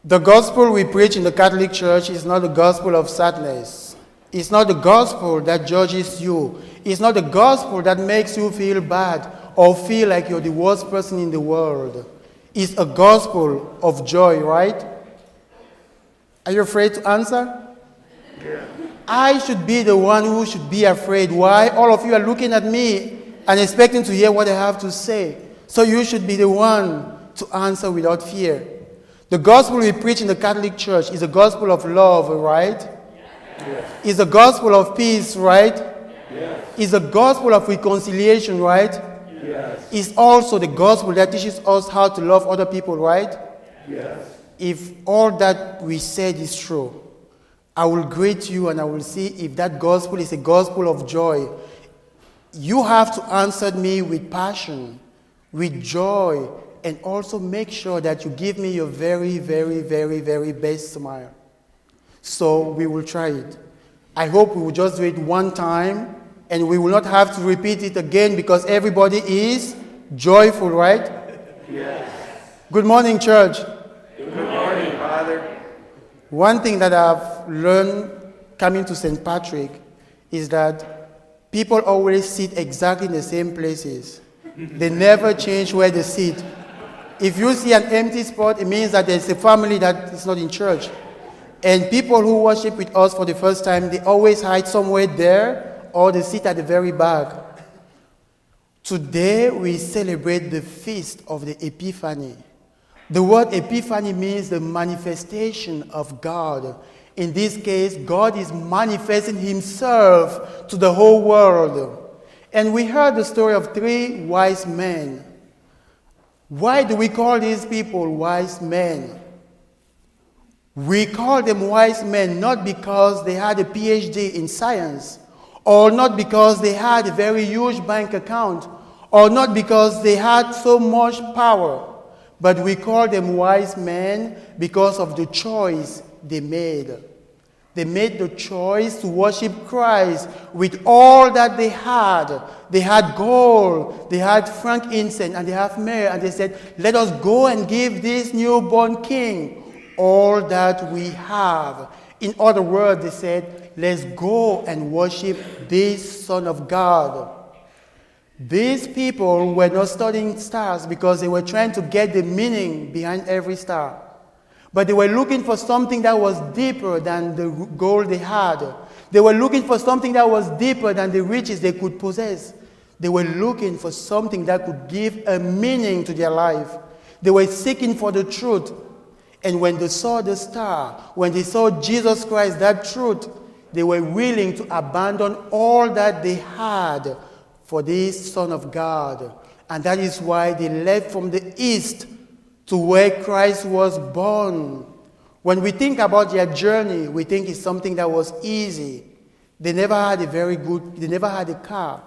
The gospel we preach in the Catholic Church is not the gospel of sadness. It's not the gospel that judges you. It's not the gospel that makes you feel bad or feel like you're the worst person in the world. It's a gospel of joy, right? Are you afraid to answer? Yeah. I should be the one who should be afraid. Why? All of you are looking at me and expecting to hear what I have to say. So you should be the one to answer without fear. The gospel we preach in the Catholic Church is a gospel of love, right? Yes. It's a gospel of peace, right? Yes. It's a gospel of reconciliation, right? Yes. It's also the gospel that teaches us how to love other people, right? Yes. If all that we said is true, I will greet you and I will see if that gospel is a gospel of joy. You have to answer me with passion, with joy, and also make sure that you give me your very, very, very, very best smile. So we will try it. I hope we will just do it one time and we will not have to repeat it again because everybody is joyful, right? Yes. Good morning, church. Good morning, Father. One thing that I've learned coming to St. Patrick is that people always sit exactly in the same places. They never change where they sit. If you see an empty spot, it means that there's a family that is not in church. And people who worship with us for the first time, they always hide somewhere there or they sit at the very back. Today, we celebrate the feast of the Epiphany. The word Epiphany means the manifestation of God. In this case, God is manifesting himself to the whole world. And we heard the story of 3 wise men. Why do we call these people wise men? We call them wise men not because they had a PhD in science, or not because they had a very huge bank account, or not because they had so much power, but we call them wise men because of the choice they made. They made the choice to worship Christ with all that they had. They had gold, they had frankincense, and they have myrrh. And they said, let us go and give this newborn king all that we have. In other words, they said, let's go and worship this Son of God. These people were not studying stars because they were trying to get the meaning behind every star. But they were looking for something that was deeper than the gold they had. They were looking for something that was deeper than the riches they could possess. They were looking for something that could give a meaning to their life. They were seeking for the truth. And when they saw the star, when they saw Jesus Christ, that truth, they were willing to abandon all that they had for this Son of God. And that is why they left from the east to where Christ was born. When we think about their journey, we think it's something that was easy. They never had they never had a car.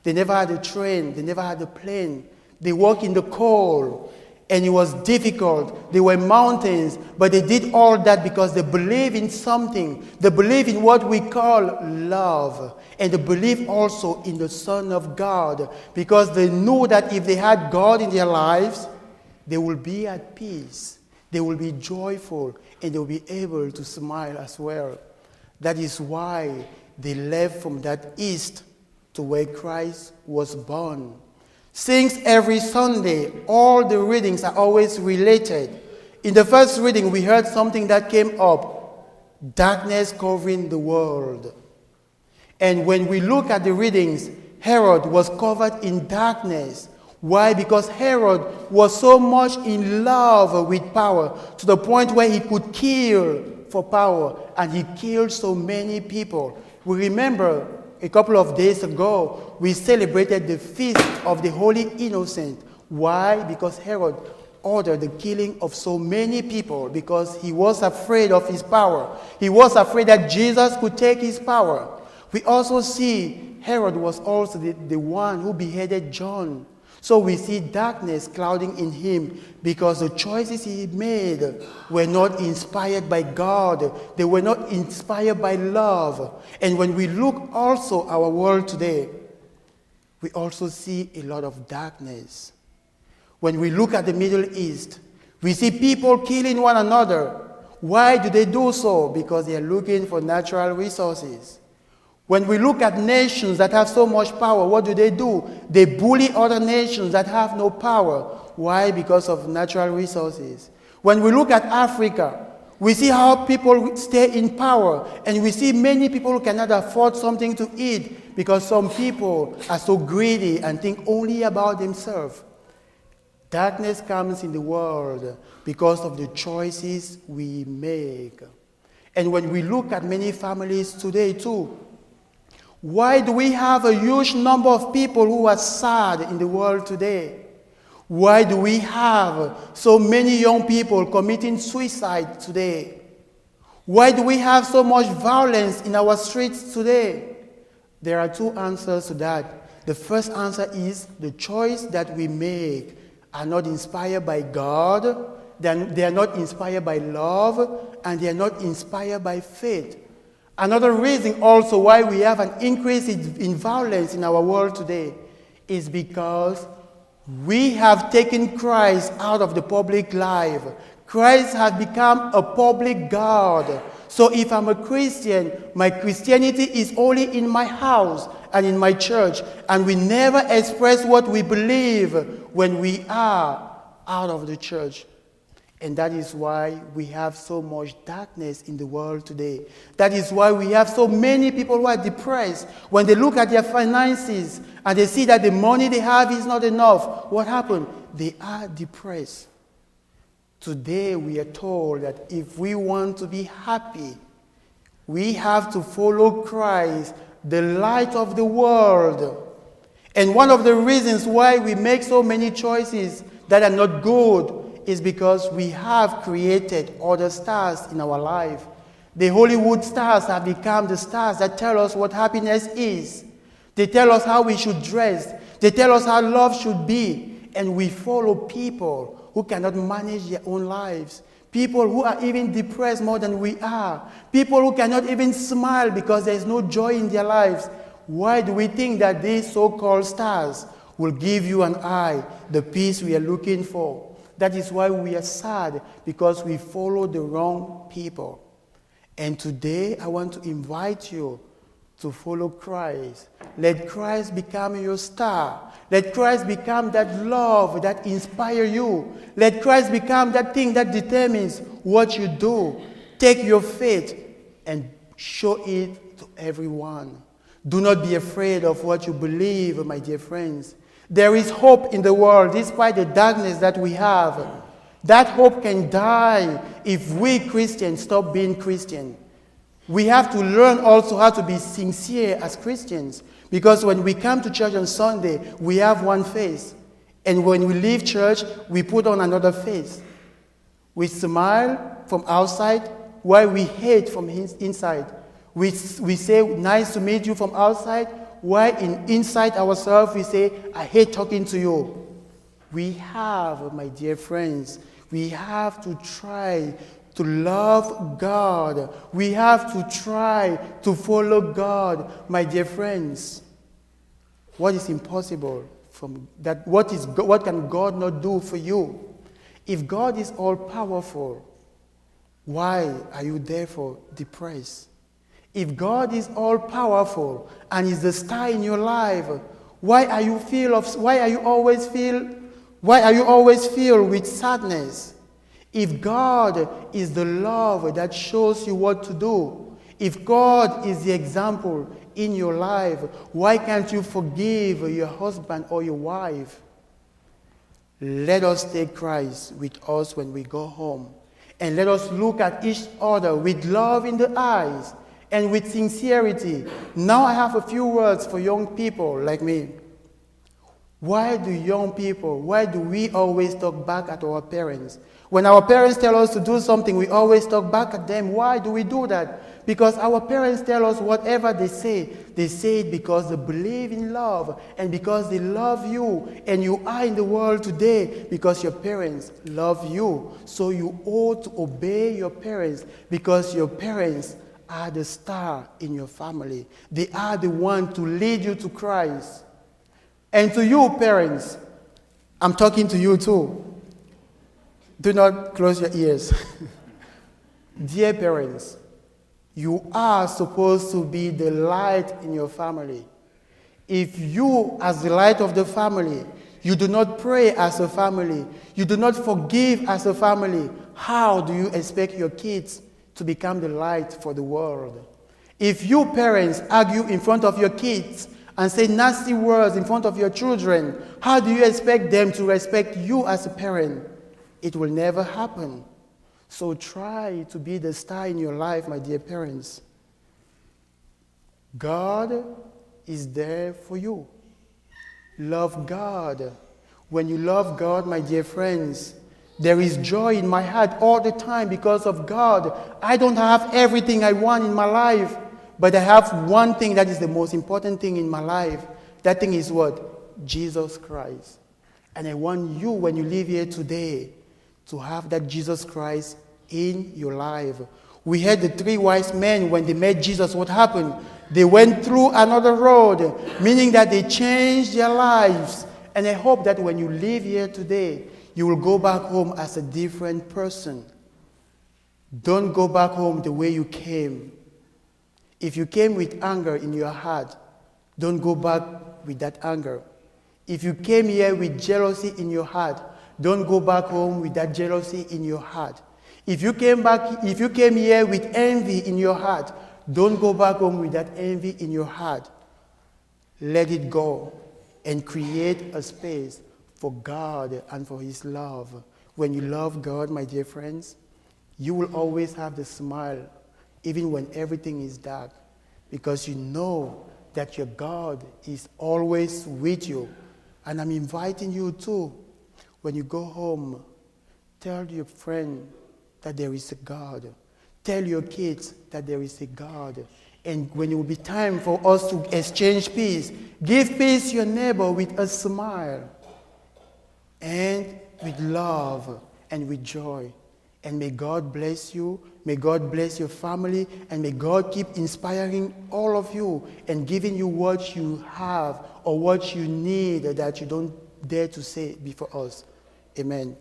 They never had a train. They never had a plane. They walked in the cold, and it was difficult. There were mountains, but they did all that because they believed in something. They believed in what we call love. And they believed also in the Son of God because they knew that if they had God in their lives, they will be at peace, they will be joyful, and they will be able to smile as well. That is why they left from that east to where Christ was born. Since every Sunday, all the readings are always related. In the first reading, we heard something that came up, darkness covering the world. And when we look at the readings, Herod was covered in darkness. Why? Because Herod was so much in love with power to the point where he could kill for power, and he killed so many people. We remember a couple of days ago, we celebrated the feast of the Holy Innocent. Why? Because Herod ordered the killing of so many people because he was afraid of his power. He was afraid that Jesus could take his power. We also see Herod was also the one who beheaded John. So we see darkness clouding in him because the choices he made were not inspired by God. They were not inspired by love. And when we look also our world today, we also see a lot of darkness. When we look at the Middle East, We see people killing one another. Why do they do so? Because they are looking for natural resources. When we look at nations that have so much power, what do? They bully other nations that have no power. Why? Because of natural resources. When we look at Africa, we see how people stay in power, and we see many people who cannot afford something to eat because some people are so greedy and think only about themselves. Darkness comes in the world because of the choices we make. And when we look at many families today too, why do we have a huge number of people who are sad in the world today? Why do we have so many young people committing suicide today? Why do we have so much violence in our streets today? There are two answers to that. The first answer is the choice that we make are not inspired by God, they are not inspired by love, and they are not inspired by faith. Another reason also why we have an increase in violence in our world today is because we have taken Christ out of the public life. Christ has become a public God. So if I'm a Christian, my Christianity is only in my house and in my church, and we never express what we believe when we are out of the church. And that is why we have so much darkness in the world today. That is why we have so many people who are depressed. When they look at their finances and they see that the money they have is not enough, what happened? They are depressed. Today we are told that if we want to be happy, we have to follow Christ, the light of the world. And one of the reasons why we make so many choices that are not good is because we have created other stars in our life. The Hollywood stars have become the stars that tell us what happiness is. They tell us how we should dress. They tell us how love should be. And we follow people who cannot manage their own lives. People who are even depressed more than we are. People who cannot even smile because there is no joy in their lives. Why do we think that these so-called stars will give you and I the peace we are looking for? That is why we are sad, because we follow the wrong people. And today I want to invite you to follow Christ. Let Christ become your star. Let Christ become that love that inspires you. Let Christ become that thing that determines what you do. Take your faith and show it to everyone. Do not be afraid of what you believe, my dear friends. There is hope in the world despite the darkness that we have. That hope can die if we Christians stop being Christian. We have to learn also how to be sincere as Christians, because when we come to church on Sunday, we have one face. And when we leave church, we put on another face. We smile from outside while we hate from inside. We say, nice to meet you from outside, while inside ourselves we say, I hate talking to you. We have, my dear friends, we have to try to love God. We have to try to follow God, my dear friends. What is impossible from that? What can God not do for you? If God is all powerful, why are you therefore depressed? If God is all powerful and is the star in your life, why are you always filled with sadness? If God is the love that shows you what to do, if God is the example in your life, why can't you forgive your husband or your wife? Let us take Christ with us when we go home, and let us look at each other with love in the eyes and with sincerity. Now I have a few words for young people like me. Why do we always talk back at our parents? When our parents tell us to do something, we always talk back at them. Why do we do that? Because our parents tell us whatever they say it because they believe in love and because they love you. And you are in the world today because your parents love you. So you ought to obey your parents because your parents are the star in your family. They are the one to lead you to Christ. And to you, parents, I'm talking to you too. Do not close your ears. Dear parents, you are supposed to be the light in your family. If you, as the light of the family, you do not pray as a family, you do not forgive as a family, how do you expect your kids to become the light for the world? If you parents argue in front of your kids and say nasty words in front of your children, how do you expect them to respect you as a parent? It will never happen. So try to be the star in your life, my dear parents. God is there for you. Love God. When you love God, my dear friends, there is joy in my heart all the time because of God. I don't have everything I want in my life, but I have one thing that is the most important thing in my life. That thing is what? Jesus Christ. And I want you, when you live here today, to have that Jesus Christ in your life. We had the 3 wise men, when they met Jesus, what happened? They went through another road, meaning that they changed their lives. And I hope that when you live here today, you will go back home as a different person. Don't go back home the way you came. If you came with anger in your heart, don't go back with that anger. If you came here with jealousy in your heart, don't go back home with that jealousy in your heart. If you came here with envy in your heart, don't go back home with that envy in your heart. Let it go and create a space for God and for His love. When you love God, my dear friends, you will always have the smile, even when everything is dark, because you know that your God is always with you. And I'm inviting you too, when you go home, tell your friend that there is a God. Tell your kids that there is a God. And when it will be time for us to exchange peace, give peace to your neighbor with a smile and with love and with joy. And may God bless you, may God bless your family, and may God keep inspiring all of you and giving you what you have or what you need that you don't dare to say before us. Amen.